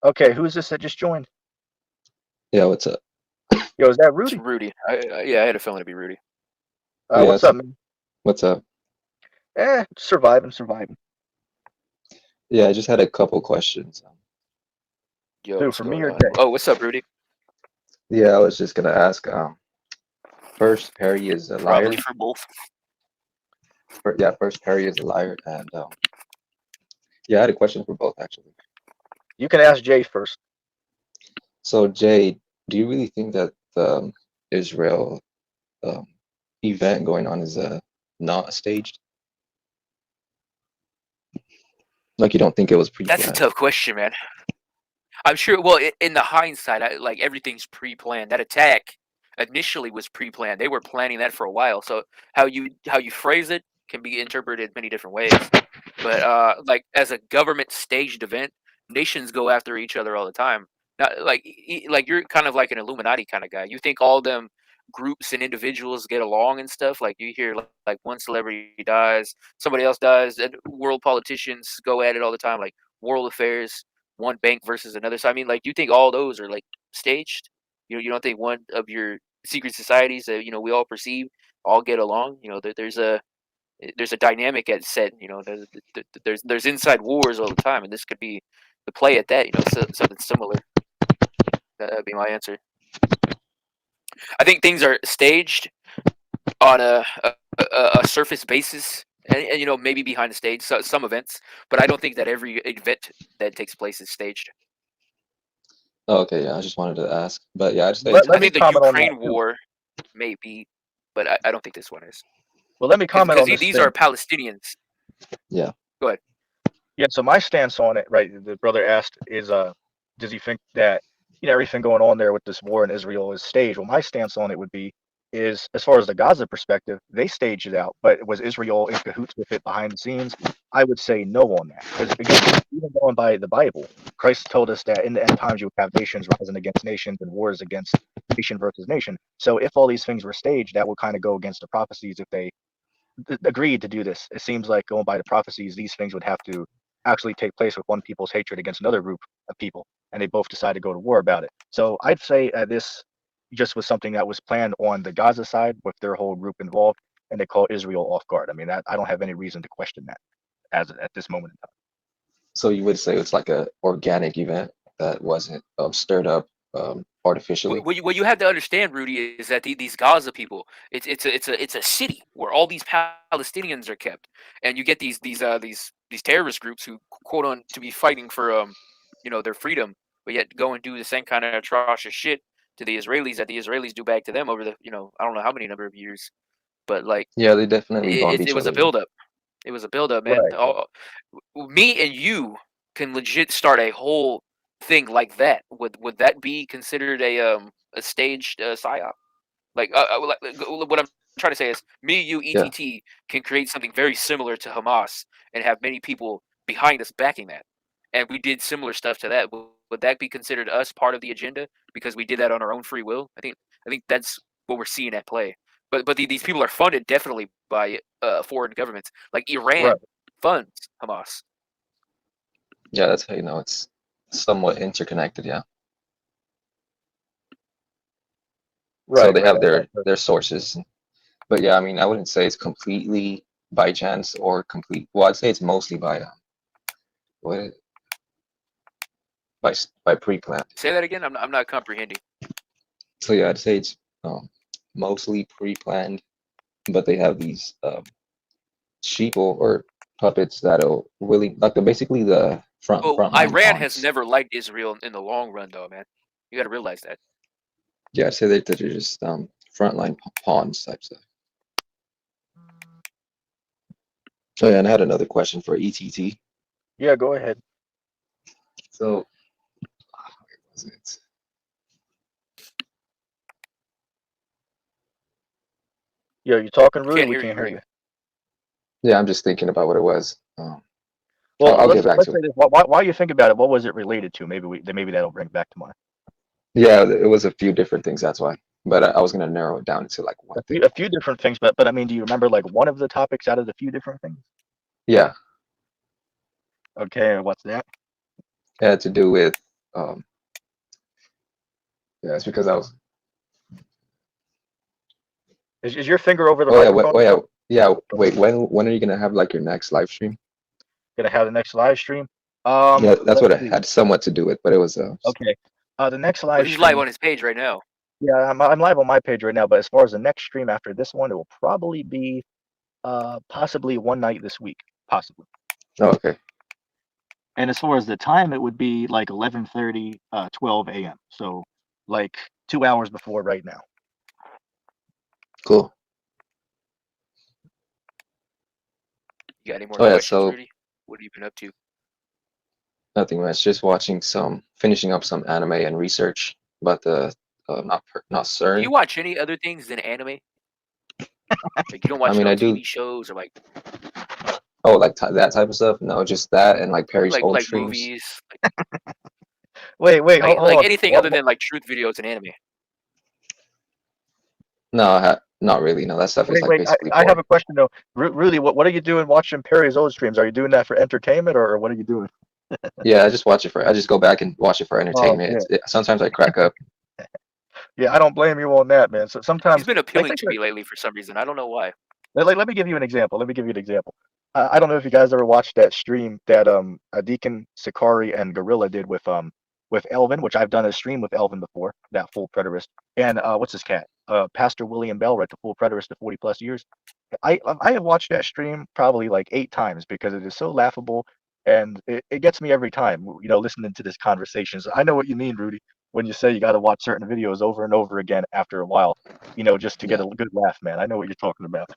Okay, who's this that just joined? Yeah, what's up? Yo, is that It's Rudy? Rudy. Yeah, I had a feeling it'd be Rudy. Yeah, What's up, man? what's up? Surviving, surviving. Yeah, I just had a couple questions. Yo, Dude, what's for me going or on? Jay? Oh, what's up, Rudy? Yeah, I was just gonna ask. First, Perry is a Probably liar. for both. Yeah, first Perry is a liar, and yeah, I had a question for both actually. You can ask Jay first. So, Jay, do you really think that the Israel um, event going on is not staged? Like, you don't think it was That's a pre-planned? tough question, man. I'm sure. Well, in the hindsight, like everything's pre-planned. That attack initially was pre-planned. They were planning that for a while. So how you phrase it can be interpreted many different ways. But like as a government staged event, nations go after each other all the time. Not like you're kind of like an Illuminati kind of guy. You think all them groups and individuals get along and stuff. Like you hear like one celebrity dies, somebody else dies, and world politicians go at it all the time. Like world affairs, one bank versus another. So I mean, like, you think all those are like staged? You don't think one of your secret societies that we all perceive all get along? There's a dynamic at set. There's inside wars all the time, and this could be the play at that. Something similar. That'd be my answer. I think things are staged on a surface basis, and maybe behind the stage, some events, but I don't think that every event that takes place is staged. Oh, okay, yeah, I just wanted to ask, but yeah, I'd say Let, it's let I me think the mostly. comment on that Ukraine too. war may be, but I don't think this one is Well, let me because comment because on this these are thing. Palestinians. Yeah. Go ahead. Yeah, so my stance on it, right? The brother asked, does he think that everything going on there with this war in Israel is staged? Well, my stance on it would be is as far as the Gaza perspective, they staged it out, but was Israel in cahoots with it behind the scenes? I would say no on that because again, even going by the Bible, Christ told us that in the end times you would have nations rising against nations and wars against nation versus nation. So if all these things were staged, that would kind of go against the prophecies if they agreed to do this. It seems like going by the prophecies, these things would have to actually take place with one people's hatred against another group of people, and they both decide to go to war about it. So I'd say this just was something that was planned on the Gaza side with their whole group involved, and they caught Israel off guard. I mean, I don't have any reason to question that as at this moment in time. So you would say it's like a organic event that wasn't stirred up artificially? What you have to understand, Rudy, is that these Gaza people, it's a city where all these Palestinians are kept, and you get these terrorist groups who quote on to be fighting for their freedom, but yet go and do the same kind of atrocious shit to the Israelis that the Israelis do back to them over the I don't know how many number of years, but like Yeah, they definitely bomb it each was a other. Yeah. buildup. It was a buildup, man. Right. Me and you can legit start a whole thing like that. Would that be considered a staged psyop? What I'm trying to say is, me, you, Yeah. ETT can create something very similar to Hamas and have many people behind us backing that. And we did similar stuff to that. Would that be considered us part of the agenda because we did that on our own free will? I think that's what we're seeing at play. But these people are funded definitely by foreign governments, like Right. Iran funds Hamas. Yeah, that's how you know it's somewhat interconnected. Yeah. So Right. they Right. have their sources. But yeah, I mean, I wouldn't say it's completely by chance or complete. Well, I'd say it's mostly by what by pre-planned. Say that again. I'm not comprehending. So yeah, I'd say it's mostly pre-planned, but they have these sheeple or puppets that'll really like basically the Well, frontline Iran has pawns. never liked Israel in the long run, though, man. You got to realize that. Yeah, I'd say they're just frontline pawns type stuff. So yeah, and I had another question for ETT. Yeah. Go ahead. So where was it? Yeah. You talking, We Rudy? can't We hear can't you, hear Rudy. you. Yeah, I'm just thinking about what it was. Well, I'll let's get back let's to say it. this. Why you think about it? What was it related to? Maybe that'll bring back to mind. Yeah, it was a few different things. That's why. But I was gonna narrow it down to like one thing. A few different things, but I mean, do you remember like one of the topics out of the few different things? Yeah, Okay, what's that? it had to do with Um, yeah, it's because I was. Is your finger over the Oh yeah, microphone? yeah. Wait, when are you gonna have like your next live stream? Gonna have the next live stream. Yeah, that's Let's what it see. had somewhat to do with, but it was Okay. The next But live he's live stream. on his page right now. Yeah, I'm live on my page right now. But as far as the next stream after this one, it will probably be possibly one night this week, possibly. Oh, okay, And as far as the time, it would be like 11:30, 12 a.m. So like 2 hours before right now. cool. You got any more Oh yeah, questions, so Rudy? What have you been up to? nothing much. Just watching finishing up some anime and research about the not Do you CERN. watch any other things than anime? Like you don't I watch mean, no I do. TV shows or like Oh, like that type of stuff. No, just that and like Perry's old like streams. movies, Wait, hold like on. anything other than like truth videos and anime. No, not really. No, that stuff is like Wait. basically I have porn. a question though. Really, what are you doing watching Perry's old streams? Are you doing that for entertainment or what are you doing? Yeah, I just watch it for. I just go back and watch it for Oh entertainment. man, Sometimes I crack up. yeah, I don't blame you on that, man. So He's sometimes, been appealing to me lately for some reason. I don't know why. let me give you an example. Let me give you an example. I don't know if you guys ever watched that stream that Deacon Sakari and Gorilla did with Elvin, which I've done a stream with Elvin before, that full preterist, and what's his cat? Pastor William Bell, right? The full preterist of 40+ years. I have watched that stream probably like 8 times because it is so laughable and it gets me every time, listening to this conversation. So I know what you mean, Rudy, when you say you got to watch certain videos over and over again after a while, just to get Yeah, a good laugh, man. I know what you're talking about.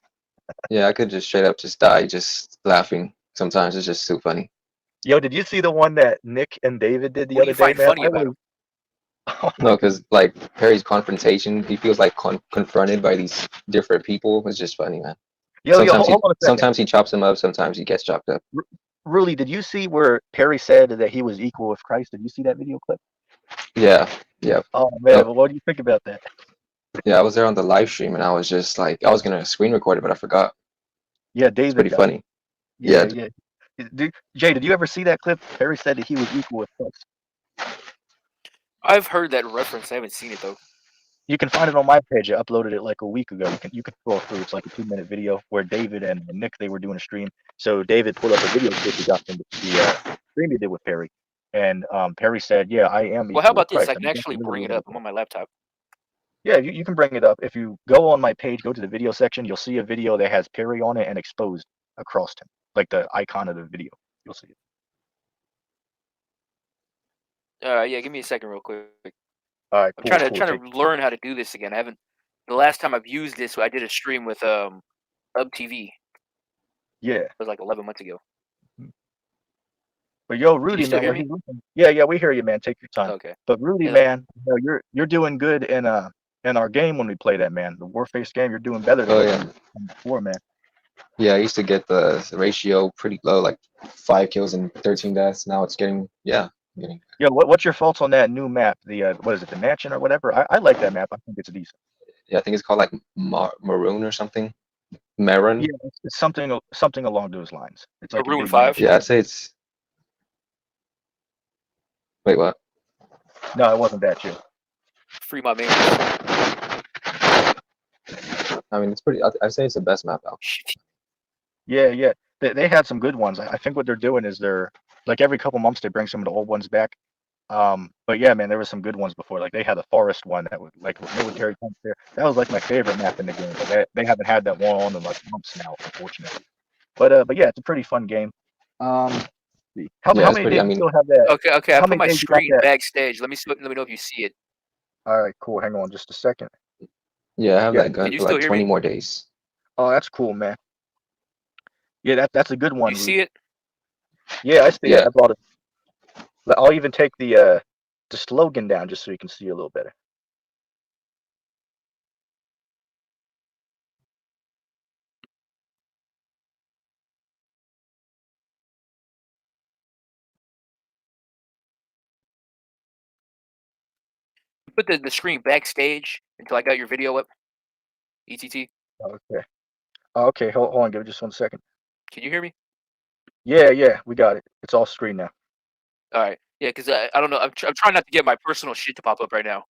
yeah. I could just straight up just die just laughing. Sometimes it's just too funny. Yo, did you see the one that Nick and David did the What do other you day, find man? funny I about was, him? oh my No, god. because like Perry's confrontation, he feels like confronted by these different people. It's just funny, man. Yo, hold on a second. Sometimes he chops him up. Sometimes he gets chopped up. R- Rudy, did you see where Perry said that he was equal with Christ? Did you see that video clip? Yeah, yeah. Oh man, No, well, what do you think about that? yeah. I was there on the live stream and I was just like, I was gonna screen record it, but I forgot. Yeah, It's pretty David does. funny. Yeah, Yeah, yeah. Jay, did you ever see that clip? Perry said that he was equal with Christ. I've heard that reference. I haven't seen it though. You can find it on my page. I uploaded it like a week ago. You can scroll through. It's like a 2-minute video where David and Nick, they were doing a stream. So David pulled up a video clip he got from the stream he did with Perry, and Perry said, "Yeah, I am Well, how equal with about this? Christ." I And can it's actually actually really, bring it really up. I'm cool. on my laptop. Yeah, you can bring it up. If you go on my page, go to the video section, you'll see a video that has Perry on it and exposed across him, like the icon of the video. You'll see it. Yeah, give me a second, real quick. All right, I'm cool, trying cool. Take to learn how to do this again. I haven't. The last time I've used this, I did a stream with TV. yeah. It was like 11 months ago. But yo, Can you Rudy, still man, hear while me? he's listening, yeah, we hear you, man. Take your time. Okay. But Rudy, And then, man, you're doing good in our game when we play that, man. The Warface game, you're doing better than oh what yeah, you did before, man. yeah. I used to get the ratio pretty low, like 5 kills and 13 deaths. Now it's getting. Yo, what's your thoughts on that new map? The what is it, the mansion or whatever? I like that map. I think it's decent. Yeah, I think it's called like Maroon or something. Yeah, Maroon. it's something along those lines. It's like a Maroon big 5. mansion. Yeah, I'd say it's. Wait, what? No, it wasn't that chill. Free my man's. I mean, it's pretty. I'd say it's the best map out. Shit. Yeah. They had some good ones. I think what they're doing is they're like every couple months they bring some of the old ones back. But yeah, man, there were some good ones before. Like they had a forest one that was like with military camps there. That was like my favorite map in the game. But they haven't had that one on in like months now, unfortunately. But yeah, it's a pretty fun game. See. Yeah, How it's many pretty. days I you mean, still have that? Okay. I How put many my days you got screen that? backstage. Let me know if you see it. All right, cool. Hang on just a second. yeah, I have Yeah. that Can gun you for still like hear 20 me? more days. Oh, that's cool, man. Yeah, that's a good You one, see Rudy. it? Yeah, I see it. Yeah, I brought it. I'll even take the slogan down just so you can see a little better. Put the screen backstage until I got your video up. ETT. Okay. Okay, hold on, give me just 1 second. Can you hear me? Yeah, we got it. It's off screen now. All right. Yeah, because I don't know. I'm trying not to get my personal shit to pop up right now.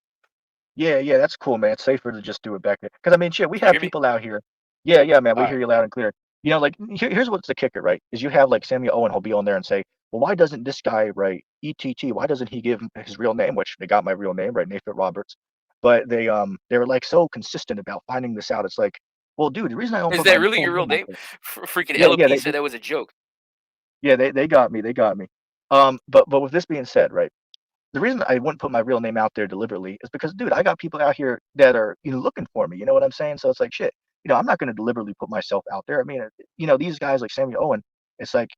Yeah, yeah, that's cool, man. It's safer to just do it back there. Because I mean, shit, we Can you have hear me? people out here. Yeah, yeah, man, All we hear right. you loud and clear. Like here's what's the kicker, right? Is you have like Samuel Owen, he'll be on there and say, well, why doesn't this guy write ETT? Why doesn't he give his real name? Which they got my real name, right, Nathan Roberts. But they were like so consistent about finding this out. It's like, well, dude, the reason I don't Is put that my really full your real name out name? there. Freaking Yeah, yeah, LOP said that was a joke. they got me, they got me. But with this being said, right? The reason I wouldn't put my real name out there deliberately is because, dude, I got people out here that are, looking for me. You know what I'm saying? So it's like, shit, I'm not going to deliberately put myself out there. I mean, these guys like Samuel Owen, it's like,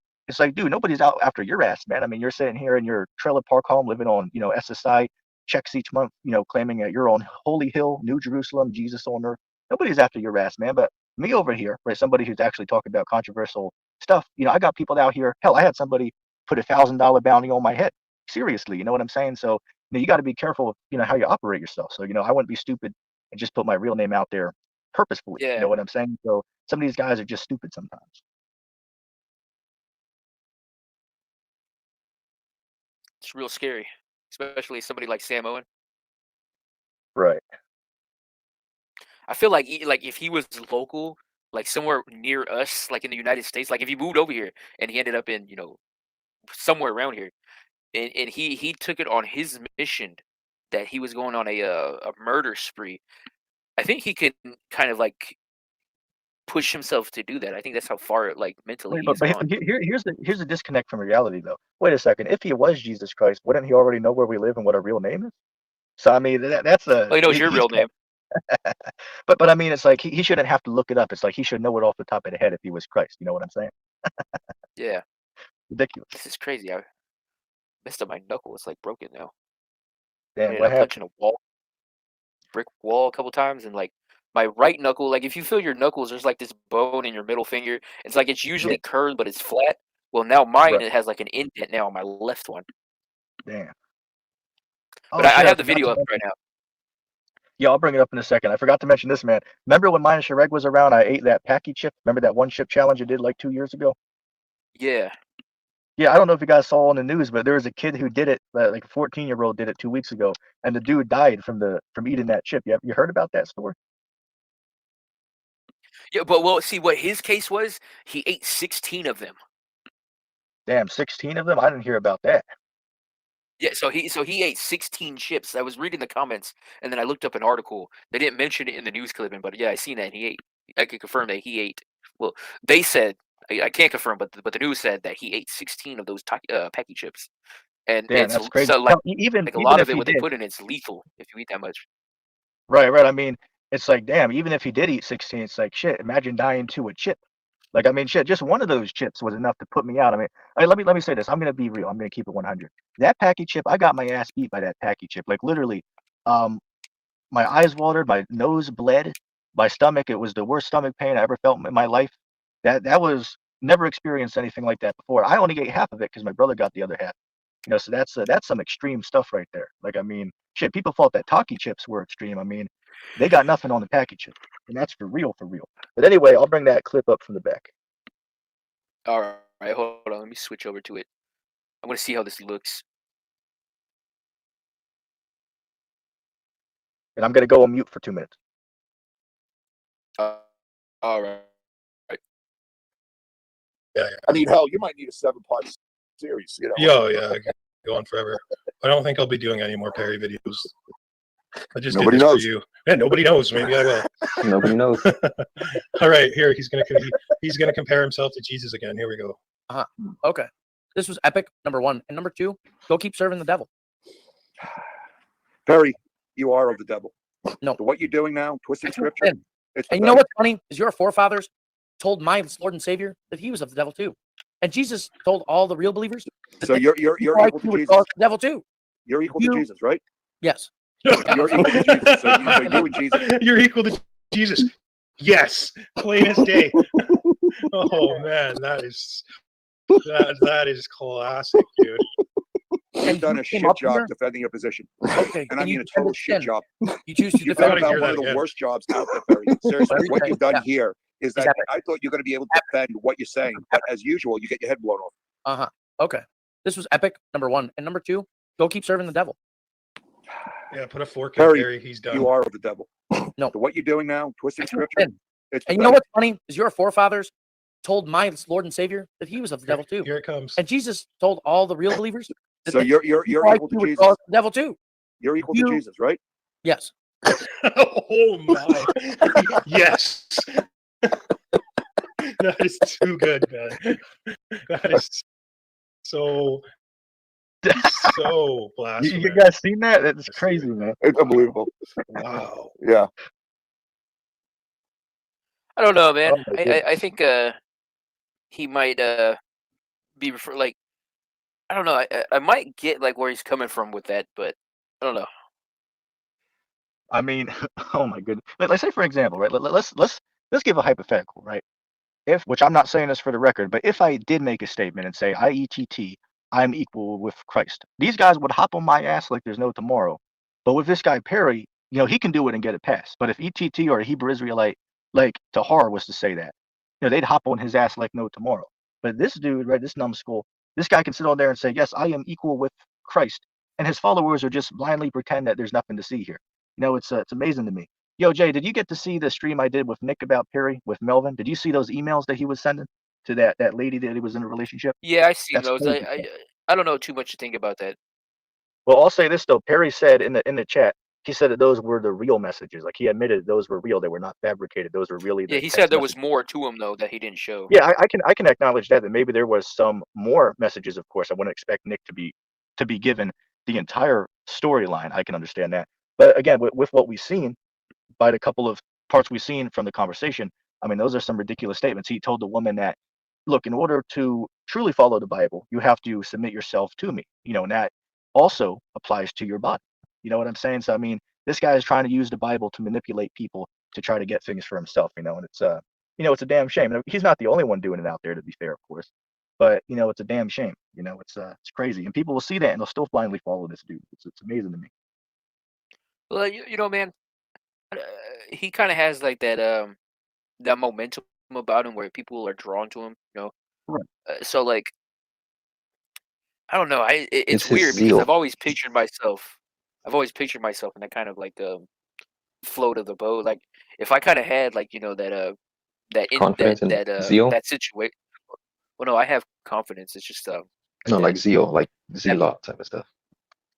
dude, nobody's out after your ass, man. I mean, you're sitting here in your trailer park home living on, SSI checks each month, claiming that you're on Holy Hill, New Jerusalem, Jesus on earth. Nobody's after your ass, man. But me over here, right, somebody who's actually talking about controversial stuff, I got people out here. Hell, I had somebody put $1,000 bounty on my head. Seriously, you know what I'm saying? So you got to be careful, how you operate yourself. So I wouldn't be stupid and just put my real name out there purposefully. You know Yeah, what I'm saying? So some of these guys are just stupid sometimes. it's real scary, especially somebody like Sam Owen. Right. I feel like like if he was local, like somewhere near us, like in the United States, like if he moved over here and he ended up in somewhere around here, and he took it on his mission that he was going on a murder spree. I think he could kind of like push himself to do that. I think that's how far like mentally Wait, he has but gone. here's the disconnect from reality though. Wait a second. If he was Jesus Christ, wouldn't he already know where we live and what our real name is? So I mean, that's Oh, he knows your he's real name. but I mean, it's like he shouldn't have to look it up. It's like he should know it off the top of the head if he was Christ. You know what I'm saying? Yeah, Ridiculous. this is crazy. I messed up my knuckle. It's like broken now. I Damn, ended what up happened? punching a brick wall a couple times, and like my right knuckle, like if you feel your knuckles, there's like this bone in your middle finger. It's like it's Yeah, usually curved, but it's flat. Well, now mine right. it has like an indent now on my left one. Damn. But Oh shit, I I have the forgot to video up right mention. now. Yeah, I'll bring it up in a second. I forgot to mention this, man. Remember when Minus Shrek was around? I ate that Packy chip. Remember that one chip challenge I did like 2 years ago? Yeah. Yeah, I don't know if you guys saw on the news, but there was a kid who did it, like a 14-year-old did it 2 weeks ago, and the dude died from eating that chip. You heard about that story? Yeah, but well, see what his case was. He ate 16 of them. Damn, 16 of them? I didn't hear about that. Yeah, so he ate 16 chips. I was reading the comments, and then I looked up an article. They didn't mention it in the news clipping, but yeah, I seen that and he ate. I can confirm that he ate. Well, they said I can't confirm, but the news said that he ate 16 of those Packy chips, and Damn, that's crazy. so Hell, even like a even lot if of it, he what they did, put in it's lethal if you eat that much. right, right. I mean, it's like, damn, even if he did eat 16, it's like shit. Imagine dying to a chip. Like, I mean, shit, just one of those chips was enough to put me out. I mean, let me say this. I'm gonna be real. I'm gonna keep it 100. That Packy chip, I got my ass beat by that Packy chip. Like literally, um, my eyes watered, my nose bled, my stomach. It was the worst stomach pain I ever felt in my life. That was never experienced anything like that before. I only ate half of it because my brother got the other half. So that's some extreme stuff right there. Like I mean, shit, people thought that Taki chips were extreme. I mean, they got nothing on the Packy chip, and that's for real, for real. But anyway, I'll bring that clip up from the back. All right, hold on. Let me switch over to it. I want to see how this looks. And I'm gonna go on mute for 2 minutes. Uh, all right. Yeah, I mean, hell, you might need a 7-part series. yeah, go on forever. I don't think I'll be doing any more Perry videos. I just Nobody did this knows. for you. Yeah, nobody knows. Maybe I will. Nobody knows. All right, here he's gonna compare himself to Jesus again. Here we go. Okay. This was epic, number one. And number two, go keep serving the devil. Perry, you are of the devil. No. So what you're doing now, twisting scripture, And it's you know what's funny is your forefathers told my Lord and Savior that he was of the devil too. And Jesus told all the real believers that So you're equal to would Jesus. call us the devil too. You're equal to Jesus, right? Yes. You're equal to Jesus. So you and Jesus. You're equal to Jesus. Yes, plain as day. Oh man, that is classic, dude. You've done a came shit up job here? defending your position. Okay. And I and mean you a total shit understand. job. You choose to You've defend done gotta about hear one that of the again. worst jobs out there, Perry. Seriously, Let me what tell you've you, done yeah. here is It's that epic. I thought you're going to be able to defend what you're saying, but as usual, you get your head blown off. Okay. This was epic, number one. And number two, go keep serving the devil. Yeah, put a fork in Harry, Gary. He's done. You are the devil. No. So what you're doing now, twisting That's what scripture, sin. it's And you know what's funny is your forefathers told my Lord and Savior that he was of the devil too. Here it comes. And Jesus told all the real believers that So you're equal to would Jesus. call us the devil too. You're equal You- to Jesus, right? Yes. Oh my. Yes. That is too good, man. That is so You blasphemous. guys seen that? That's crazy, man. It's unbelievable. Wow. Yeah. I don't know, man. Oh, my goodness. I think he might be like, I don't know. I might get like where he's coming from with that, but I don't know. I mean, oh my goodness. Let's say, for example, right? Let's give a hypothetical, right? If, which I'm not saying this for the record, but if I did make a statement and say IETT, I'm equal with Christ, these guys would hop on my ass like there's no tomorrow. But with this guy Perry, he can do it and get it passed. But if ETT or a Hebrew Israelite like Tahar was to say that, they'd hop on his ass like no tomorrow. But this dude, right, this numbskull, this guy can sit on there and say, yes, I am equal with Christ, and his followers are just blindly pretend that there's nothing to see here. It's amazing to me. Yo, Jay, did you get to see the stream I did with Nick about Perry with Melvin? Did you see those emails that he was sending to that lady that he was in a relationship? Yeah, I see That's those. crazy. I don't know too much to think about that. Well, I'll say this though. Perry said in the chat, he said that those were the real messages. Like he admitted those were real. They were not fabricated. Those were really the Yeah, he text said there was messages. more to him though that he didn't show. Yeah, I can acknowledge that maybe there was some more messages. Of course, I wouldn't expect Nick to be given the entire storyline. I can understand that. But again, with what we've seen, by the couple of parts we've seen from the conversation, I mean, those are some ridiculous statements. He told the woman that, look, in order to truly follow the Bible, you have to submit yourself to me, and that also applies to your body. You know what I'm saying? So, I mean, this guy is trying to use the Bible to manipulate people to try to get things for himself, and it's it's a damn shame. And he's not the only one doing it out there, to be fair, of course. But, it's a damn shame. It's crazy. And people will see that and they'll still blindly follow this dude. It's amazing to me. Well, man, he kind of has like that momentum about him where people are drawn to him. Right. So like, I don't know. It's It's his weird because zeal. I've always pictured myself in that kind of like float of the boat. Like if I kind of had like Confidence and zeal. that situation. Well, no, I have confidence. It's just No, that- like zeal, like that- zealot type of stuff.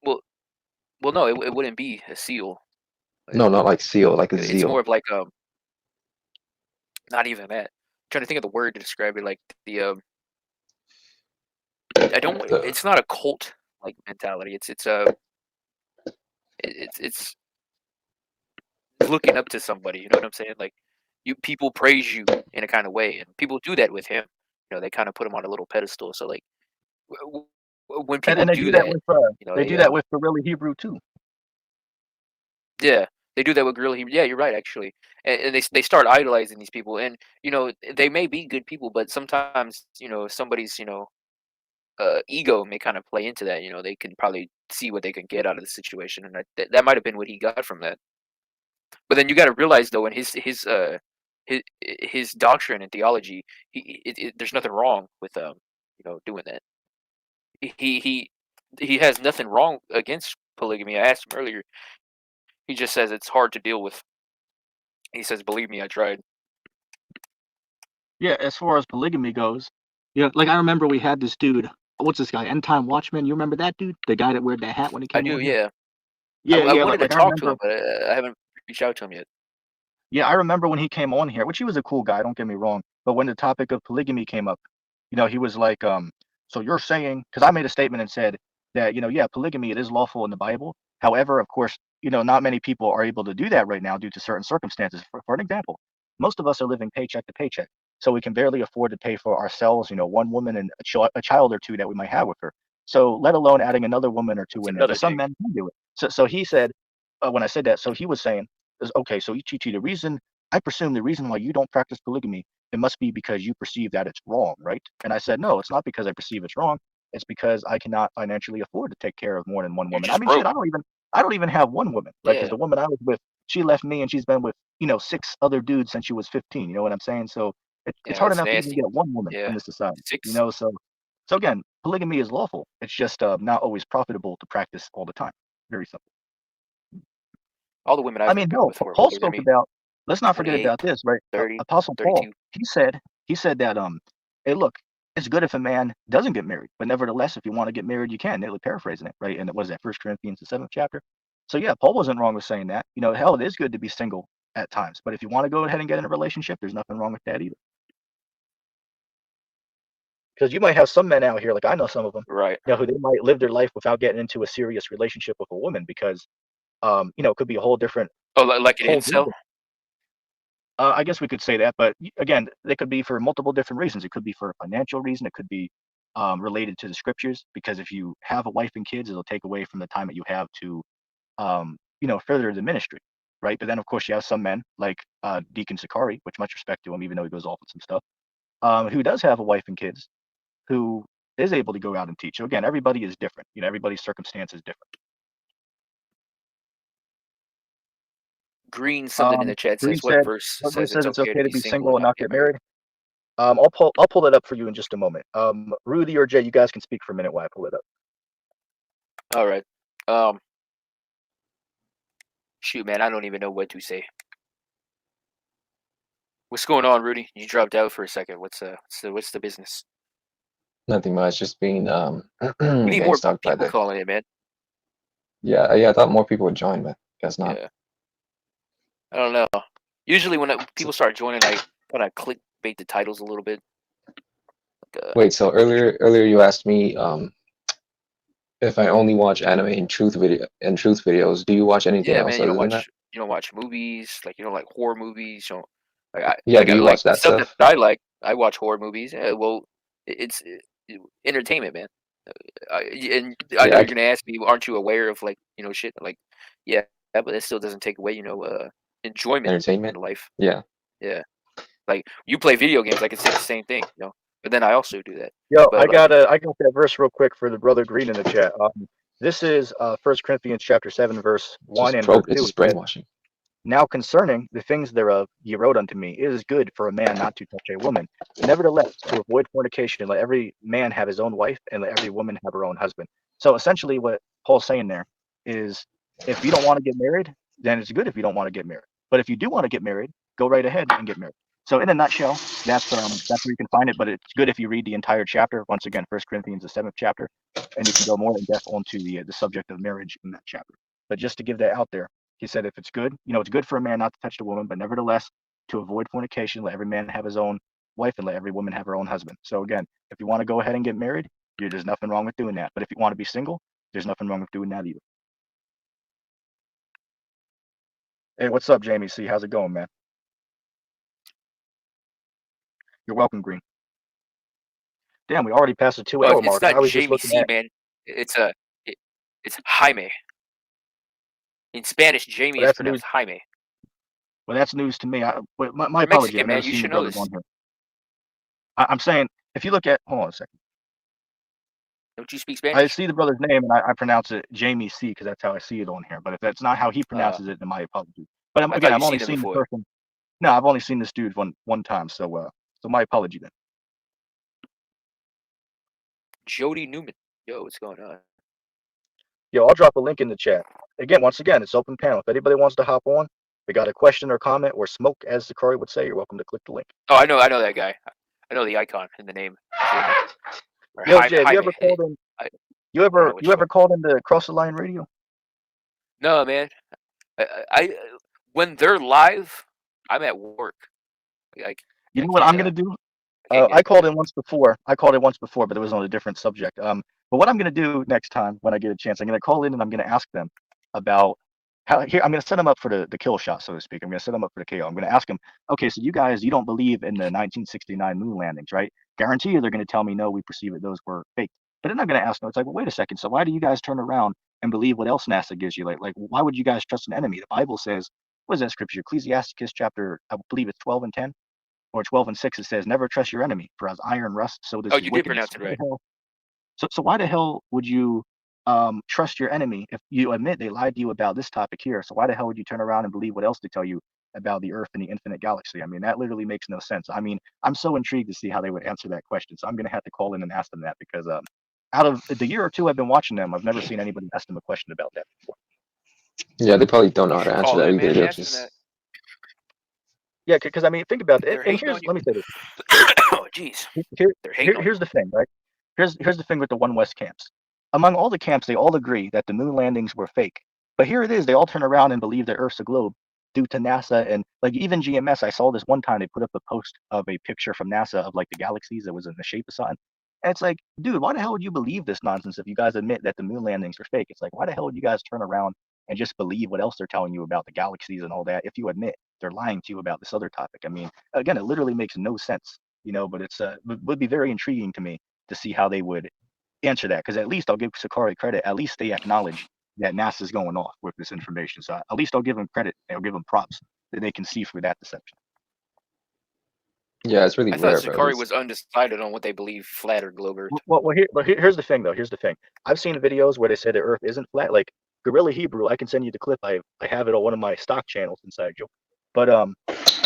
well, no, it wouldn't be a seal. No, not like seal, like a It's zeal. more of like not even that. I'm trying to think of the word to describe it. Like the I don't. The- It's not a cult like mentality. It's looking up to somebody. You know what I'm saying? Like people praise you in a kind of way, and people do that with him. They kind of put him on a little pedestal. So like when people And they do that that, with they do that with the really Hebrew too. yeah, they do that with Gorilla Hebrew. Yeah, you're right, actually. And they start idolizing these people, and they may be good people, but sometimes somebody's ego may kind of play into that. They can probably see what they can get out of the situation, and that might have been what he got from that. But then you got to realize though, in his doctrine and theology, there's nothing wrong with doing that. He has nothing wrong against polygamy. I asked him earlier. He just says it's hard to deal with. He says, "Believe me, I tried." Yeah, as far as polygamy goes, like I remember we had this dude. What's this guy? End Time Watchman. You remember that dude? The guy that wore that hat when he I came do, on here? yeah. Yeah, I yeah. wanted to Like I talk to remember. him, but I haven't reached out to him yet. Yeah, I remember when he came on here, which he was a cool guy. Don't get me wrong. But when the topic of polygamy came up, he was like, so you're saying, because I made a statement and said that, yeah, polygamy, it is lawful in the Bible. However, of course, not many people are able to do that right now due to certain circumstances. For an example, most of us are living paycheck to paycheck, so we can barely afford to pay for ourselves, one woman and a child or two that we might have with her. So let alone adding another woman or two It's in there. another But some thing. men can do it. So he said, when I said that, so he was saying, okay, so ETT, I presume the reason why you don't practice polygamy, it must be because you perceive that it's wrong, right? And I said, no, it's not because I perceive it's wrong. It's because I cannot financially afford to take care of more than one You're woman. I just mean, broke. shit, I don't even have one woman, right? Because Yeah, the woman I was with, she left me and she's been with, 6 other dudes since she was 15. You know what I'm saying? So it's yeah, hard that's enough to even nasty. get one woman Yeah, in this society, 6. So So again, polygamy is lawful. It's just not always profitable to practice all the time. Very simple. All the women I I've mean, been no, with were Paul older than spoke me, about. Let's not forget 28, about this, right? 30, Apostle Paul, 32. he said that hey, look, it's good if a man doesn't get married, but nevertheless, if you want to get married, you can. They're paraphrasing it, right? And it was that 1 Corinthians, the 7th chapter. So yeah, Paul wasn't wrong with saying that. You know, hell, it is good to be single at times, but if you want to go ahead and get in a relationship, there's nothing wrong with that either. Because you might have some men out here, like I know some of them, Right. you know, who they might live their life without getting into a serious relationship with a woman because, you know, it could be a whole different Oh, like an whole incel? reason. I guess we could say that, but again, they could be for multiple different reasons. It could be for a financial reason. It could be related to the scriptures, because if you have a wife and kids, it'll take away from the time that you have to, you know, further the ministry, right? But then, of course, you have some men like Deacon Sakari, which much respect to him, even though he goes off with some stuff, who does have a wife and kids, who is able to go out and teach. So again, everybody is different. You know, everybody's circumstance is different. Green something in the chat Green says, what said, verse what verse says it's says it's okay okay to to be be single single and and not not get get married? married? I'll pull that up for you in just a moment. Rudy or Jay, you guys can speak for a minute while I pull it up. All right. Shoot, man, I don't even know what to say. What's going on, Rudy? You dropped out for a second. What's the business? Nothing much. Just being We need getting more stalked by people the. calling in, man. Yeah. I thought more people would join, but guess not. Yeah. I don't know. Usually when So, people start joining, I kind of clickbait the titles a little bit. Like, wait. So earlier you asked me if I only watch anime and truth videos. Do you watch anything yeah, else man, other than that? you don't watch movies, like you don't like horror movies. You don't Yeah. Do you like watch that stuff that stuff? I like. I watch horror movies. Well, it's entertainment, man. And I know Yeah. you're gonna ask me, aren't you aware of like shit? Like, yeah, but it still doesn't take away enjoyment in Entertainment. life. Yeah. Yeah, like you play video games, I can say the same thing, But then I also do that. Yo, But like, I got that verse real quick for the brother Green in the chat. This is 1 Corinthians chapter 7, verse 1 and verse It's 2. just It says, brainwashing. now concerning the things thereof ye wrote unto me, it is good for a man not to touch a woman. Nevertheless, to avoid fornication, let every man have his own wife, and let every woman have her own husband. So essentially what Paul's saying there is, if you don't want to get married, then it's good if you don't want to get married. But if you do want to get married, go right ahead and get married. So in a nutshell, that's where you can find it, but it's good if you read the entire chapter. Once again, 1 Corinthians, the 7th chapter, and you can go more in depth onto the subject of marriage in that chapter. But just to give that out there, he said, if it's good, it's good for a man not to touch the woman, but nevertheless, to avoid fornication, let every man have his own wife and let every woman have her own husband. So again, if you want to go ahead and get married, there's nothing wrong with doing that. But if you want to be single, there's nothing wrong with doing that either. Hey, what's up, Jamie C? How's it going, man? You're welcome, Green. Damn, we already passed the 2-hour it's mark. not I was just Jamie looking C, at. man. It's Jaime. In Spanish, Jamie Well, is that's news. pronounced Jaime. Well, that's news to me. My You're apology. Mexican, I've never man. You seen the should know brothers this. on here. I'm saying, if you look at, hold on a second. Don't you speak I Spanish? see the brother's name and I pronounce it Jamie C because that's how I see it on here. But if that's not how he pronounces it, then my apologies. But I again, thought I've you only seen him seen the before. person. No, I've only seen this dude one time. So my apology then. Jody Newman. Yo, what's going on? Yo, I'll drop a link in the chat. Once again, it's open panel. If anybody wants to hop on, they got a question or comment or smoke, as Sakari would say, you're welcome to click the link. Oh, I know that guy. I know the icon in the name. Or Yo, Jay, have you Jaime. ever called in? I You don't know ever which you ever one. called into Cross the Line Radio? No, man. I when they're live, I'm at work. Like You I know what can't I'm gonna do? I can't get I called it. in once before. But it was on a different subject. But what I'm gonna do next time when I get a chance, I'm gonna call in and I'm gonna ask them about how. Here, I'm gonna set them up for the kill shot, so to speak. I'm gonna set them up for the KO. I'm gonna ask them, okay, so you guys, you don't believe in the 1969 moon landings, right? Guarantee you, they're gonna tell me no. We perceive it; those were fake. But then I'm gonna ask them. It's like, well, wait a second. So why do you guys turn around and believe what else NASA gives you? Like why would you guys trust an enemy? The Bible says, what is that scripture? Ecclesiasticus chapter, I believe it's 12 and 10. Or 12 and 6, it says, never trust your enemy, for as iron rusts, so does Oh, his you did wickedness. pronounce it right. So why the hell would you trust your enemy if you admit they lied to you about this topic here? So why the hell would you turn around and believe what else they tell you about the Earth and the infinite galaxy? I mean, that literally makes no sense. I mean, I'm so intrigued to see how they would answer that question. So I'm going to have to call in and ask them that because out of the year or two I've been watching them, I've never seen anybody ask them a question about that before. Yeah, they probably don't know You how to should answer call that them, either. man. They'll Ask them just that. Yeah, because I mean, think about it. They're And hating here's on you. let me say this. Oh, jeez. Here, They're hating on you. here's the thing, right? Here's the thing with the One West camps. Among all the camps, they all agree that the moon landings were fake. But here it is, they all turn around and believe that Earth's a globe due to NASA and like even GMS. I saw this one time they put up a post of a picture from NASA of like the galaxies that was in the shape of something. And it's like, dude, why the hell would you believe this nonsense if you guys admit that the moon landings are fake? It's like, why the hell would you guys turn around and just believe what else they're telling you about the galaxies and all that if you admit they're lying to you about this other topic? I mean, again, it literally makes no sense, but it's would be very intriguing to me to see how they would answer that because at least I'll give Sakari credit. At least they acknowledge that NASA's going off with this information. So at least I'll give them credit. I'll give them props that they can see through that deception. yeah, it's really I thought rare, bro. Sakari was undecided on what they believe, flat or globe Earth. Here's the thing, though. Here's the thing. I've seen videos where they say the Earth isn't flat. Like Gorilla Hebrew, I can send you the clip. I have it on one of my stock channels inside Joe. But I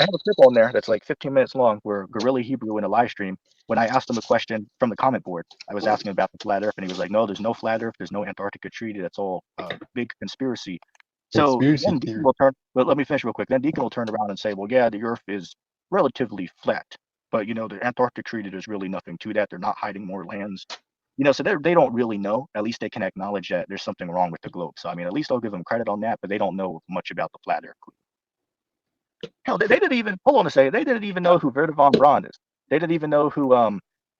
have a clip on there that's like 15 minutes long where Gorilla Hebrew in a live stream, when I asked him a question from the comment board, I was asking about the flat Earth, and he was like, "No, there's no flat Earth. There's no Antarctica Treaty. That's all big conspiracy." So Conspiracy then theory. Deacon will turn. But let me finish real quick. Then Deacon will turn around and say, "Well, yeah, the Earth is relatively flat, but the Antarctic Treaty, there's really nothing to that. They're not hiding more lands." So they don't really know. At least they can acknowledge that there's something wrong with the globe. So I mean, at least I'll give them credit on that, but they don't know much about the flat Earth. Hell, they didn't even hold on a second. They didn't even know who Werner von Braun is. They didn't even know who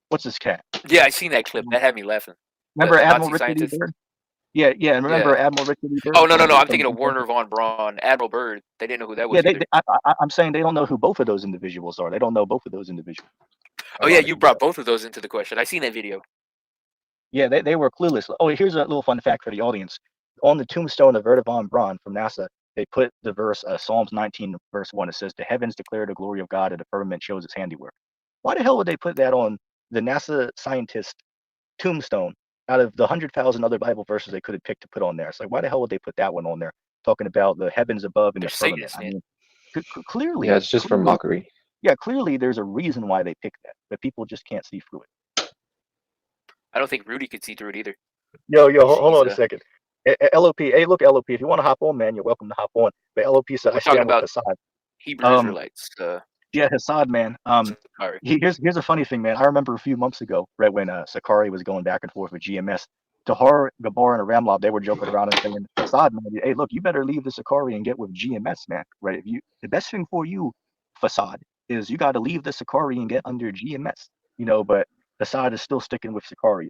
what's this cat? Yeah, I seen that clip. That had me laughing. Remember The Admiral Nazi Richard E. scientist? Bird? Yeah, and remember Admiral Richard E. Bird? Oh no, I'm from thinking of Werner von Braun, Admiral Byrd. They didn't know who that was Yeah, either. I'm saying they don't know who both of those individuals are. They don't know both of those individuals. Oh yeah, you brought both of those into the question. I seen that video. Yeah, they were clueless. Oh, here's a little fun fact for the audience. On the tombstone of Werner von Braun from NASA, they put the verse Psalms 19, verse 1. It says, "The heavens declare the glory of God, and the firmament shows its handiwork." Why the hell would they put that on the NASA scientist tombstone out of the 100,000 other Bible verses they could have picked to put on there? It's like, why the hell would they put that one on there, talking about the heavens above and They're the firmament? Satanists, I man. mean, clearly, Yeah, it's just for mockery. yeah, clearly there's a reason why they picked that, but people just can't see through it. I don't think Rudy could see through it either. Yo, He's- hold he's on a second. LOP, hey, look, LOP, if you want to hop on, man, you're welcome to hop on. But LOP said, We're I talking stand with about Hassad. Hebrew Israelites. Yeah, Hassad, man. Sorry. Here's a funny thing, man. I remember a few months ago, right when Sakari was going back and forth with GMS, Tahar, Gabar, and Ramlob, they were joking around and saying, Hassad, man, hey, look, you better leave the Sakari and get with GMS, man. Right? The best thing for you, Fassad, is you got to leave the Sakari and get under GMS. But Hassad is still sticking with Sakari.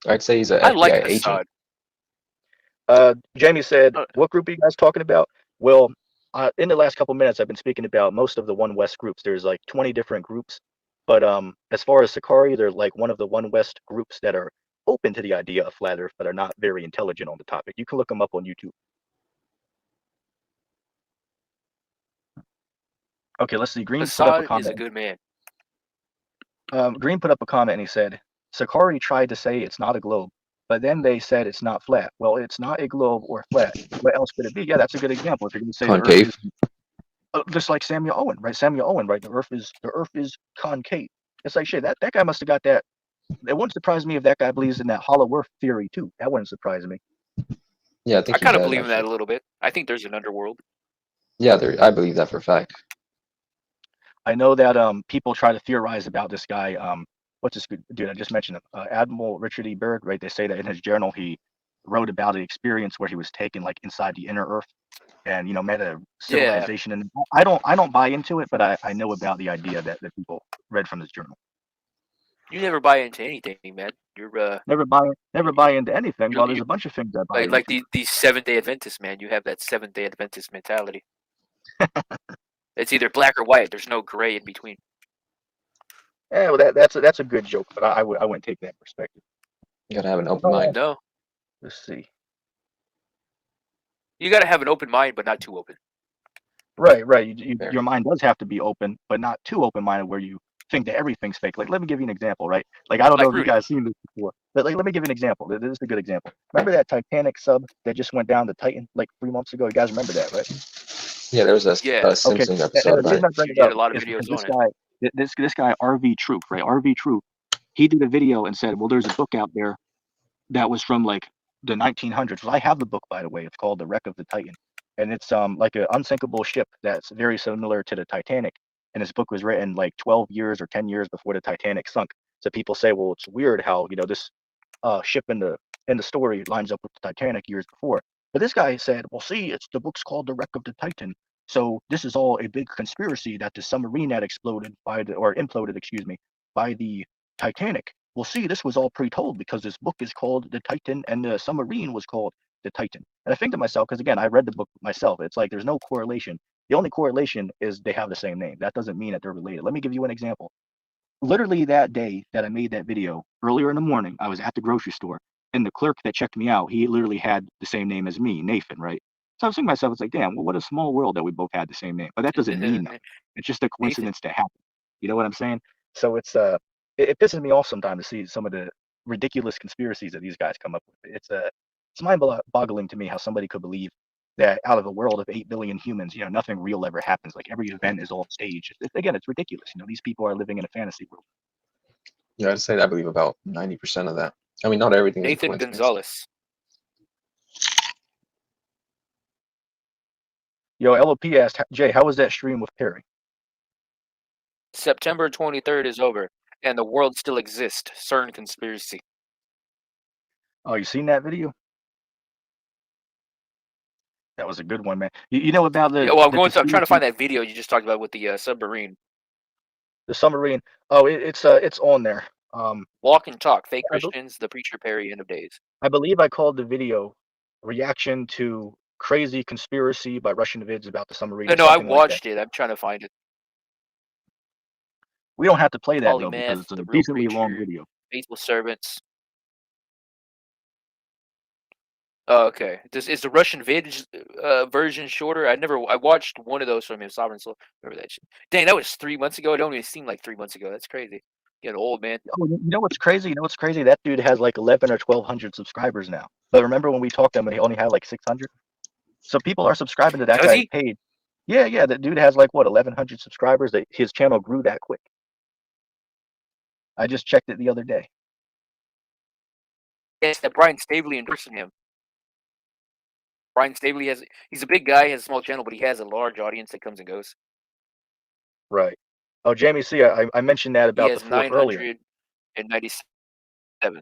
I'd say he's an I like FBI agent. Assad. Jamie said, what group are you guys talking about? Well, in the last couple minutes, I've been speaking about most of the One West groups. There's like 20 different groups. But as far as Sakari, they're like one of the One West groups that are open to the idea of flat Earth, but are not very intelligent on the topic. You can look them up on YouTube. Okay, let's see. Green put up a Assad is a comment. good man. Green put up a comment and he said, Sakari tried to say it's not a globe, but then they said it's not flat. Well, it's not a globe or flat. What else could it be? Yeah, that's a good example. If you're going to say Concave. the Earth is, just like Samuel Owen, right? Samuel Owen, right? The Earth is concave. It's like shit. That guy must have got that. It wouldn't surprise me if that guy believes in that hollow Earth theory too. That wouldn't surprise me. Yeah, I think I he kind of does, believe in that actually. a little bit. I think there's an underworld. Yeah, I believe that for a fact. I know that people try to theorize about this guy. What's this dude? I just mentioned him, Admiral Richard E. Byrd, right? They say that in his journal he wrote about an experience where he was taken like inside the inner Earth and met a civilization. And I don't buy into it, but I know about the idea that people read from his journal. You never buy into anything, man. You're Never buy into anything. Well, there's a bunch of things I buy like into. these Seventh-day Adventists, man. You have that Seventh-day Adventist mentality. It's either black or white. There's no gray in between. Yeah, well, that's a good joke, but I wouldn't take that perspective. You gotta have an open mind. No, Let's see. you got to have an open mind, but not too open. Right. Fair. Your mind does have to be open, but not too open-minded where you think that everything's fake. Like, let me give you an example, right? Like, I don't Like know if Rudy. you guys seen this before, but like, let me give you an example. This is a good example. Remember that Titanic sub that just went down to Titan like 3 months ago? You guys remember that, right? Yeah, there was a, Yeah. a Okay, Simpsons and episode the about reason it. I bring He it had up a lot of is because videos on it. this guy RV Troop, right? RV Troop, he did a video and said, well, there's a book out there that was from like the 1900s. Well, I have the book, by the way. It's called The Wreck of the Titan, and it's like an unsinkable ship that's very similar to the Titanic. And this book was written like 12 years or 10 years before the Titanic sunk. So people say, well, it's weird how this ship in the story lines up with the Titanic years before. But this guy said, well, see, it's the book's called The Wreck of the Titan. So this is all a big conspiracy that the submarine that exploded or imploded, excuse me, by the Titanic. Well, see, this was all pre-told because this book is called The Titan and the submarine was called The Titan. And I think to myself, because again, I read the book myself, it's like there's no correlation. The only correlation is they have the same name. That doesn't mean that they're related. Let me give you an example. Literally that day that I made that video, earlier in the morning, I was at the grocery store, and the clerk that checked me out, he literally had the same name as me, Nathan, right? So I was thinking to myself, it's like, damn, well, what a small world that we both had the same name. But that doesn't mean nothing. It's just a Nathan. coincidence that happened. You know what I'm saying? So it pisses me off sometimes to see some of the ridiculous conspiracies that these guys come up with. It's mind-boggling to me how somebody could believe that out of a world of 8 billion humans, nothing real ever happens. Like every event is all staged. Again, it's ridiculous. These people are living in a fantasy world. Yeah, I'd say that I believe about 90% of that. I mean, not everything is a Nathan coincidence. Gonzalez. Yo, LOP asked, Jay, how was that stream with Perry? September 23rd is over, and the world still exists. CERN conspiracy. Oh, you seen that video? That was a good one, man. You know about Yeah, well, I'm trying to conspiracy- find that video you just talked about with the submarine. the submarine. Oh, it's on there. Walk and talk. Fake I be- Christians. The preacher Perry. End of days. I believe I called the video "Reaction to Crazy Conspiracy by Russian Vids about the submarine." Or No, I something like that. watched it. I'm trying to find it. We don't have to play that though Polymath, because it's a the real decently long preacher, video. faithful servants. Oh, okay. Is the Russian vid version shorter? I watched one of those from him, Sovereign Soul. Remember that shit? Dang, that was 3 months ago. It don't even seem like 3 months ago. That's crazy. Getting old, man. Oh, you know what's crazy? That dude has like 11 or 1,200 subscribers now. But remember when we talked to him and he only had like 600? So people are subscribing to that Does guy's he? page. Yeah. That dude has like what 1,100 subscribers. That his channel grew that quick. I just checked it the other day. Yes, that Brian Staveley endorsing him. Brian Staveley he's a big guy, has a small channel, but he has a large audience that comes and goes. Right. Oh, Jamie, see, I mentioned that He about the has fourth earlier. 997.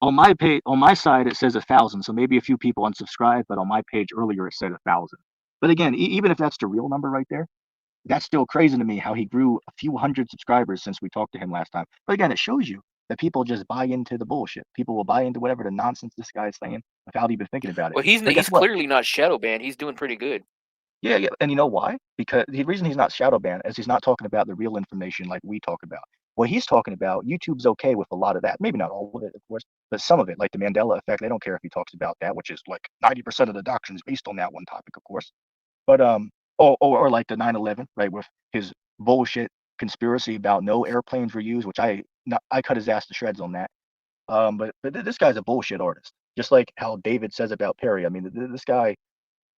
On my page, on my side, it says 1,000. So maybe a few people unsubscribed, but on my page earlier it said 1,000. But again, even if that's the real number right there, that's still crazy to me how he grew a few hundred subscribers since we talked to him last time. But again, it shows you that people just buy into the bullshit. People will buy into whatever the nonsense this guy is saying without even thinking about it. Well, he's But guess what? clearly not shadow banned. He's doing pretty good. Yeah. And you know why? Because the reason he's not shadow banned is he's not talking about the real information like we talk about. What he's talking about, YouTube's okay with a lot of that. Maybe not all of it, of course, but some of it, like the Mandela effect, they don't care if he talks about that, which is like 90% of the doctrine is based on that one topic, of course. But or like the 9/11, right, with his bullshit conspiracy about no airplanes were used, which I cut his ass to shreds on that. But this guy's a bullshit artist, just like how David says about Perry. I mean, this guy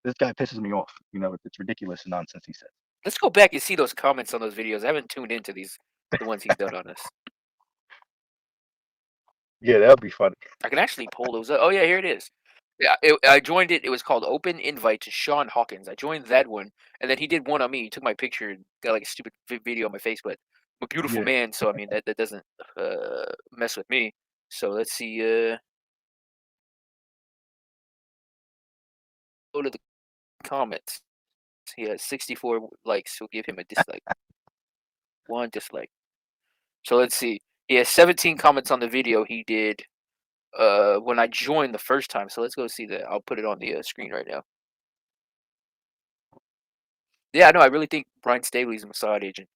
pisses me off. It's ridiculous and nonsense he says. Let's go back and see those comments on those videos. I haven't tuned into the ones he's done on us. Yeah, that would be funny. I can actually pull those up. Oh yeah, here it is. Yeah, I joined it. It was called Open Invite to Sean Hawkins. I joined that one, and then he did one on me. He took my picture and got like a stupid video on my face, but I'm a beautiful Yeah. man, so I mean that doesn't mess with me. So let's see. Go to the comments. He has 64 likes. We'll give him a dislike. One dislike. So let's see. He has 17 comments on the video he did when I joined the first time. So let's go see that. I'll put it on the screen right now. Yeah, no, I really think Brian Staveley's a Mossad agent,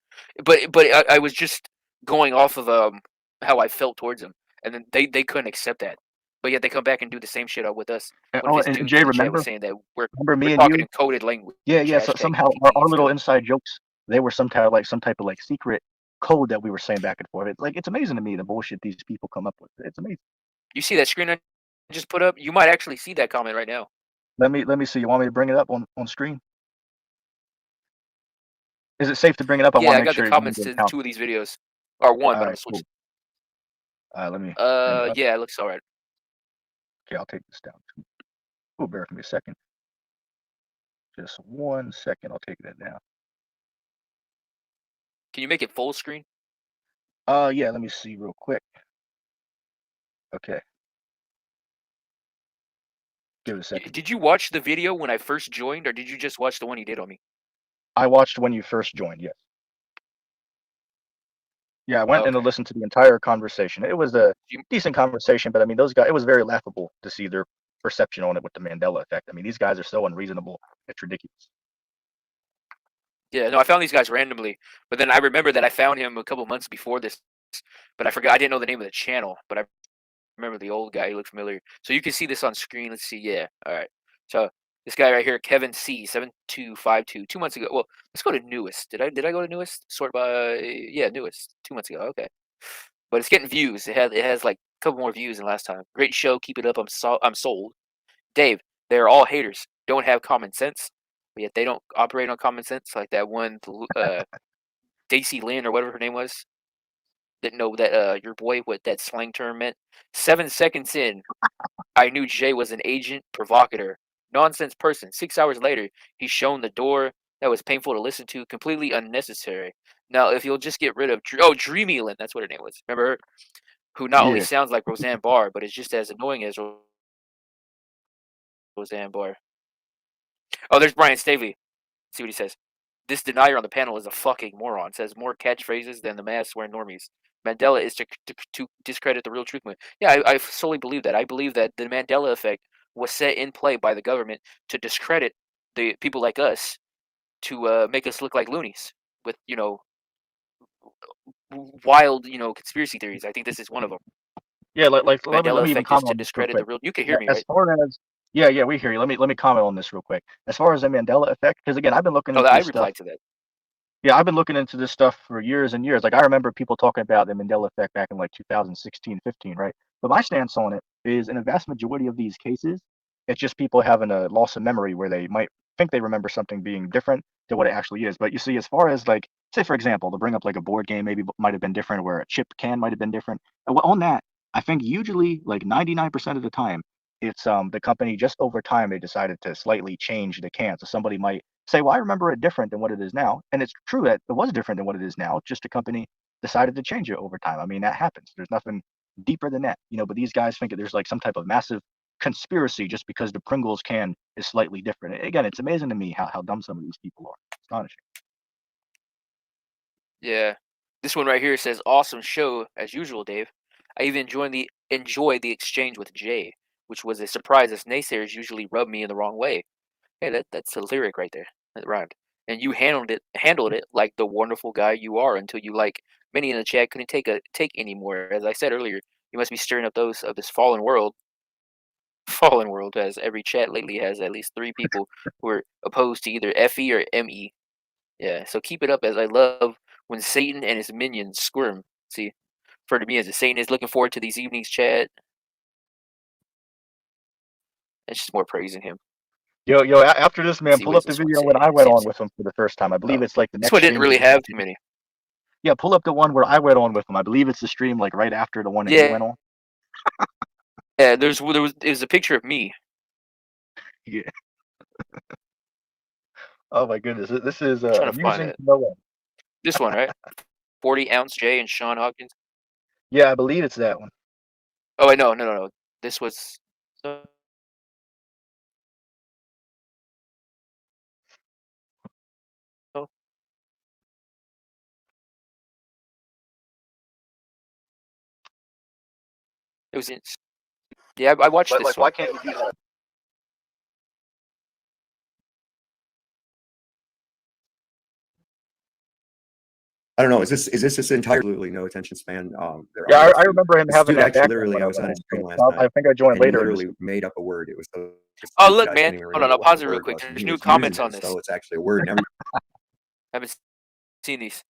but I was just going off of how I felt towards him, and then they couldn't accept that, but yet they come back and do the same shit with us. One of his And dudes Jay, in the chat remember was saying that we're me and talking you? in coded language. Yeah. So hashtag somehow ETT our little stuff. inside jokes, they were some kind of like secret code that we were saying back and forth. It's amazing to me the bullshit these people come up with. It's amazing. You see that screen I just put up? You might actually see that comment right now. Let me see. You want me to bring it up on screen? Is it safe to bring it up? I Yeah, want I to make got sure the you comments get to a count. 2 of these videos. Or 1, but I'm Alright, cool. switching. Let me bring it up. Yeah, it looks all right. Okay, I'll take this down too. Oh, bear with me a second. Just 1 second. I'll take that down. Can you make it full screen? Yeah. Let me see real quick. Okay. Give it a second. Did you watch the video when I first joined, or did you just watch the one you did on me? I watched when you first joined. Yes. Yeah, I went and Okay. listened to the entire conversation. It was a You- decent conversation, but I mean, those guys. It was very laughable to see their perception on it with the Mandela effect. I mean, these guys are so unreasonable. It's ridiculous. Yeah, no, I found these guys randomly, but then I remember that I found him a couple months before this, but I forgot. I didn't know the name of the channel, but I remember the old guy. He looked familiar. So you can see this on screen. Let's see. Yeah. All right. So this guy right here, Kevin C, 7252, 2 months ago. Well, let's go to newest. Did I go to newest? Sort by newest. 2 months ago. Okay. But it's getting views. It has like a couple more views than last time. Great show. Keep it up. I'm sold. Dave, they're all haters. Don't have common sense. But yet they don't operate on common sense like that one Daisy Lynn or whatever her name was. Didn't know that your boy what that slang term meant. 7 seconds in, I knew Jay was an agent provocateur, nonsense person. 6 hours later, he's shown the door that was painful to listen to, completely unnecessary. Now, if you'll just get rid of Dreamy Lynn, that's what her name was. Remember her? Who not only Yeah. sounds like Roseanne Barr, but is just as annoying as Roseanne Barr. Oh, there's Brian Stavely. See what he says. This denier on the panel is a fucking moron. Says more catchphrases than the mass wearing normies. Mandela is to discredit the real truth movement. Yeah, I solely believe that. I believe that the Mandela effect was set in play by the government to discredit the people like us, to make us look like loonies with wild conspiracy theories. I think this is one of them. Yeah. Let Mandela me even effect is comment to on this real discredit quick. the real. You can hear me, As right? far as yeah, we hear you. Let me comment on this real quick. As far as the Mandela effect, because again, I've been looking Oh, into I this stuff. replied to that. Yeah, I've been looking into this stuff for years and years. Like I remember people talking about the Mandela effect back in like 2016, 15, right? But my stance on it is in a vast majority of these cases, it's just people having a loss of memory where they might think they remember something being different to what it actually is. But you see, as far as like, say for example, to bring up like a board game maybe might have been different, where a chip can might have been different. On that, I think usually like 99% of the time, it's the company just over time they decided to slightly change the can. So somebody might say, well, I remember it different than what it is now. And it's true that it was different than what it is now. Just the company decided to change it over time. I mean, that happens. There's nothing deeper than that, but these guys think that there's like some type of massive conspiracy just because the Pringles can is slightly different. Again, it's amazing to me how dumb some of these people are. Astonishing. Yeah. This one right here says, awesome show as usual, Dave. I even enjoyed the exchange with Jay, which was a surprise as naysayers usually rub me in the wrong way. Hey, that's a lyric right there. That rhymed. And you handled it like the wonderful guy you are until you, like many in the chat, couldn't take anymore. As I said earlier, you must be stirring up those of this fallen world. Fallen world, as every chat lately has at least 3 people who are opposed to either FE or ME. Yeah, so keep it up, as I love when Satan and his minions squirm. See, for me as a Satan is looking forward to these evenings, chat. It's just more praising him. Yo, after this, man, See pull what up does the this one video say? when I See went if on with him for the first time. I believe it's like the this next one didn't stream. really have too many. Yeah, pull up the one where I went on with him. I believe it's the stream like right after the one that you went on. Yeah, there's a picture of me. Yeah. Oh my goodness, this is I'm trying to find amusing it. to no end. This one, right? 40-ounce Jay and Sean Hawkins. Yeah, I believe it's that one. Oh wait, no. This was. Oh. It was in. Yeah, I watched But this like, one. why can't you do that? I don't know. Is this entire absolutely no attention span? Their Yeah, audience I to remember him this having dude that actually background when literally. I I was went on his on. stream So last I night, think I joined and he later in this. literally made up a word. It was so. Oh These look, guys man. can't even Hold on, remember I'll what the pause it real word quick. was, and There's he new was comments using on it, this. so it's actually a word. And every I haven't seen these.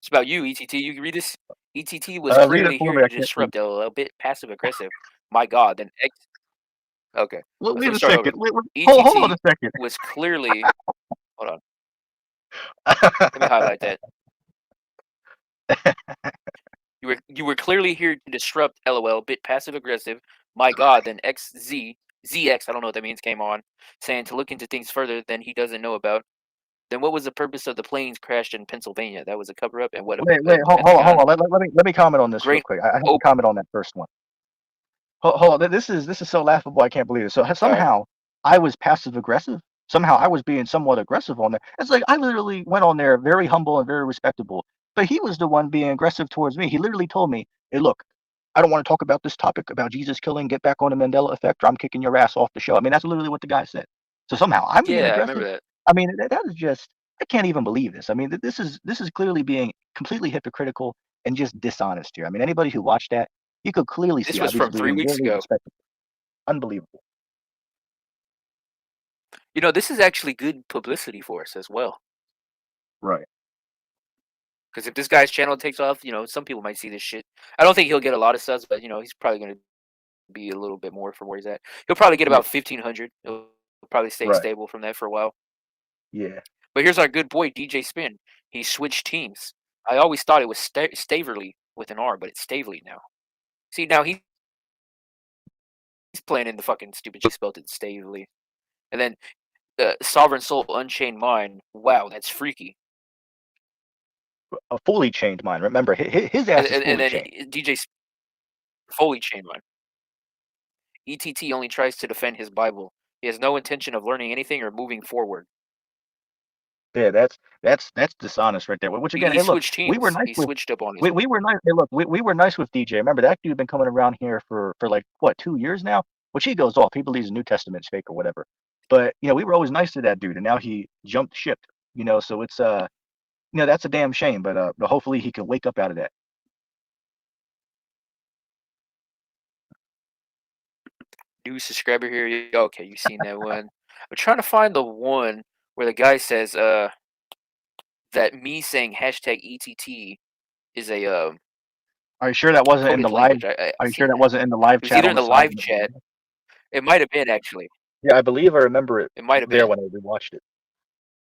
It's about you, ETT. You can read this. ETT was Read it clearly for here me. I to can't read. disrupt, a bit passive aggressive. My God, then X. Okay, Well, let wait me a start over. second. Hold on a ETT second. was clearly. Hold on. Let me highlight that. You were clearly here to disrupt. LOL. Bit passive aggressive. My God. Then ZX. I don't know what that means. Came on saying to look into things further than he doesn't know about. Then what was the purpose of the planes crashed in Pennsylvania? That was a cover up. And what? Wait, hold on. Let me comment on this real Great. quick. I have to comment on that first one. Hold on. This is so laughable. I can't believe it. So somehow I was passive aggressive. Somehow I was being somewhat aggressive on there. It's like I literally went on there very humble and very respectable, but he was the one being aggressive towards me. He literally told me, "Hey, look, I don't want to talk about this topic about Jesus killing. Get back on the Mandela effect, or I'm kicking your ass off the show." I mean, that's literally what the guy said. So somehow I'm being Yeah, I aggressive. remember that. I mean, that is just, I can't even believe this. I mean, this is clearly being completely hypocritical and just dishonest here. I mean, anybody who watched that, you could clearly This see was how from 3 weeks ago. Unbelievable. You know, this is actually good publicity for us as well. Right. Because if this guy's channel takes off, you know, some people might see this shit. I don't think he'll get a lot of subs, but you know, he's probably going to be a little bit more from where he's at. He'll probably get about 1,500. He'll probably stay Right. stable from that for a while. Yeah. But here's our good boy DJ Spin. He switched teams. I always thought it was Staverly with an R, but it's Stavely now. See, now he's playing in the fucking stupid shit, spelled it Stavely. And then Sovereign Soul Unchained Mind. Wow, that's freaky. A fully chained mind. Remember, his ass is fully And then chained. DJ fully chained mind. ETT only tries to defend his Bible. He has no intention of learning anything or moving forward. Yeah, that's dishonest right there. Which again, He hey, look, switched teams. we were nice He with switched up on his. we were nice. Hey, look, we were nice with DJ. Remember that dude been coming around here for like what 2 years now? Which he goes off. He believes the New Testament's fake or whatever. But you know, we were always nice to that dude, and now he jumped ship. You know, so it's you know, that's a damn shame. But hopefully he can wake up out of that. New subscriber here. Okay, you've seen that one. I'm trying to find the one where the guy says that me saying hashtag ETT is a Are you sure that wasn't in coded the live? language. Are you sure that wasn't in the live It was chat? either on in the side live of the chat. video? It might have been actually. Yeah, I believe I remember it It might have there been. when I rewatched it.